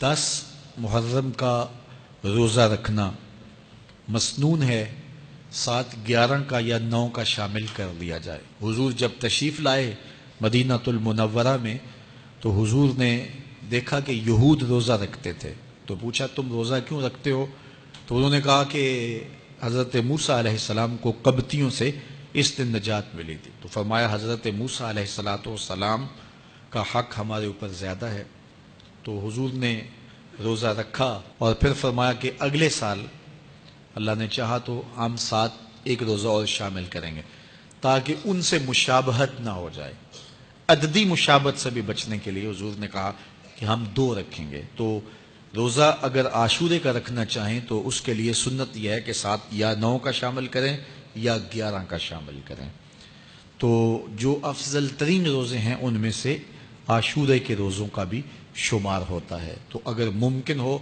10 محرم کا روزہ رکھنا مسنون ہے، ساتھ 11 کا یا 9 کا شامل کر لیا جائے۔ حضور جب تشریف لائے مدینہ المنورہ میں تو حضور نے دیکھا کہ یہود روزہ رکھتے تھے، تو پوچھا تم روزہ کیوں رکھتے ہو؟ تو انہوں نے کہا کہ حضرت موسیٰ علیہ السلام کو قبطیوں سے اس دن نجات ملی تھی۔ تو فرمایا حضرت موسیٰ علیہ السلام کا حق ہمارے اوپر زیادہ ہے۔ تو حضور نے روزہ رکھا اور پھر فرمایا کہ اگلے سال اللہ نے چاہا تو ہم ساتھ ایک روزہ اور شامل کریں گے، تاکہ ان سے مشابہت نہ ہو جائے۔ عددی مشابہت سے بھی بچنے کے لیے حضور نے کہا کہ ہم 2 رکھیں گے۔ تو روزہ اگر عاشورے کا رکھنا چاہیں تو اس کے لیے سنت یہ ہے کہ ساتھ یا 9 کا شامل کریں یا 11 کا شامل کریں۔ تو جو افضل ترین روزے ہیں ان میں سے عاشورے کے روزوں کا بھی شمار ہوتا ہے۔ تو اگر ممکن ہو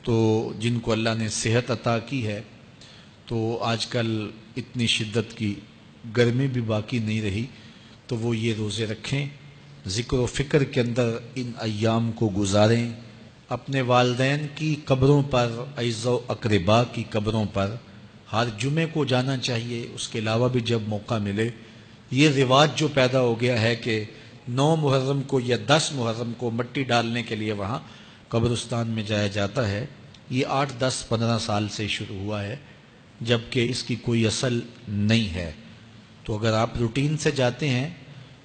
تو جن کو اللہ نے صحت عطا کی ہے، تو آج کل اتنی شدت کی گرمی بھی باقی نہیں رہی، تو وہ یہ روزے رکھیں، ذکر و فکر کے اندر ان ایام کو گزاریں، اپنے والدین کی قبروں پر، اعزاء و اقرباء کی قبروں پر ہر جمعے کو جانا چاہیے۔ اس کے علاوہ بھی جب موقع ملے، یہ رواج جو پیدا ہو گیا ہے کہ 9 محرم کو یا 10 محرم کو مٹی ڈالنے کے لیے وہاں قبرستان میں جایا جاتا ہے، یہ 8 10 15 سال سے شروع ہوا ہے، جبکہ اس کی کوئی اصل نہیں ہے۔ تو اگر آپ روٹین سے جاتے ہیں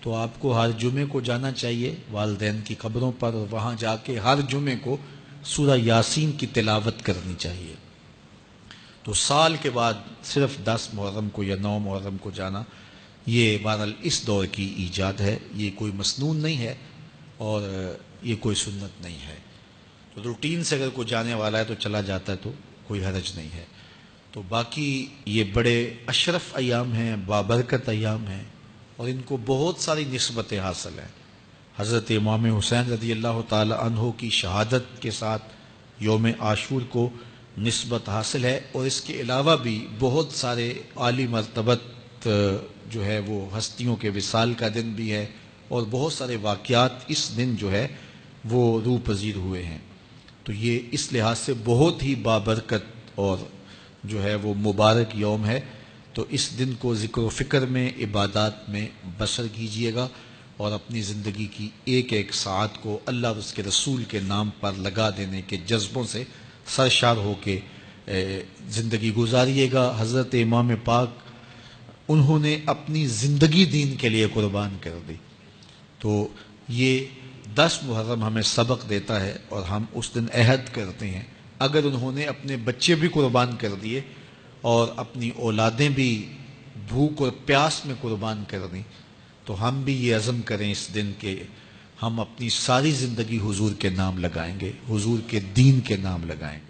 تو آپ کو ہر جمعے کو جانا چاہیے والدین کی قبروں پر، اور وہاں جا کے ہر جمعے کو سورہ یاسین کی تلاوت کرنی چاہیے۔ تو سال کے بعد صرف 10 محرم کو یا 9 محرم کو جانا، یہ بہرحال اس دور کی ایجاد ہے، یہ کوئی مسنون نہیں ہے اور یہ کوئی سنت نہیں ہے۔ تو روٹین سے اگر کوئی جانے والا ہے تو چلا جاتا ہے تو کوئی حرج نہیں ہے۔ تو باقی یہ بڑے اشرف ایام ہیں، بابرکت ایام ہیں، اور ان کو بہت ساری نسبتیں حاصل ہیں۔ حضرت امام حسین رضی اللہ تعالی عنہ کی شہادت کے ساتھ یوم عاشور کو نسبت حاصل ہے، اور اس کے علاوہ بھی بہت سارے عالی مرتبت جو ہے وہ ہستیوں کے وصال کا دن بھی ہے، اور بہت سارے واقعات اس دن جو ہے وہ روح پذیر ہوئے ہیں۔ تو یہ اس لحاظ سے بہت ہی بابرکت اور جو ہے وہ مبارک یوم ہے۔ تو اس دن کو ذکر و فکر میں، عبادات میں بسر کیجئے گا، اور اپنی زندگی کی ایک ایک ساعت کو اللہ اور اس کے رسول کے نام پر لگا دینے کے جذبوں سے سرشار ہو کے زندگی گزاریے گا۔ حضرت امام پاک انہوں نے اپنی زندگی دین کے لیے قربان کر دی، تو یہ 10 محرم ہمیں سبق دیتا ہے، اور ہم اس دن عہد کرتے ہیں اگر انہوں نے اپنے بچے بھی قربان کر دیے اور اپنی اولادیں بھی بھوک اور پیاس میں قربان کر دیں، تو ہم بھی یہ عزم کریں اس دن کہ ہم اپنی ساری زندگی حضور کے نام لگائیں گے، حضور کے دین کے نام لگائیں گے۔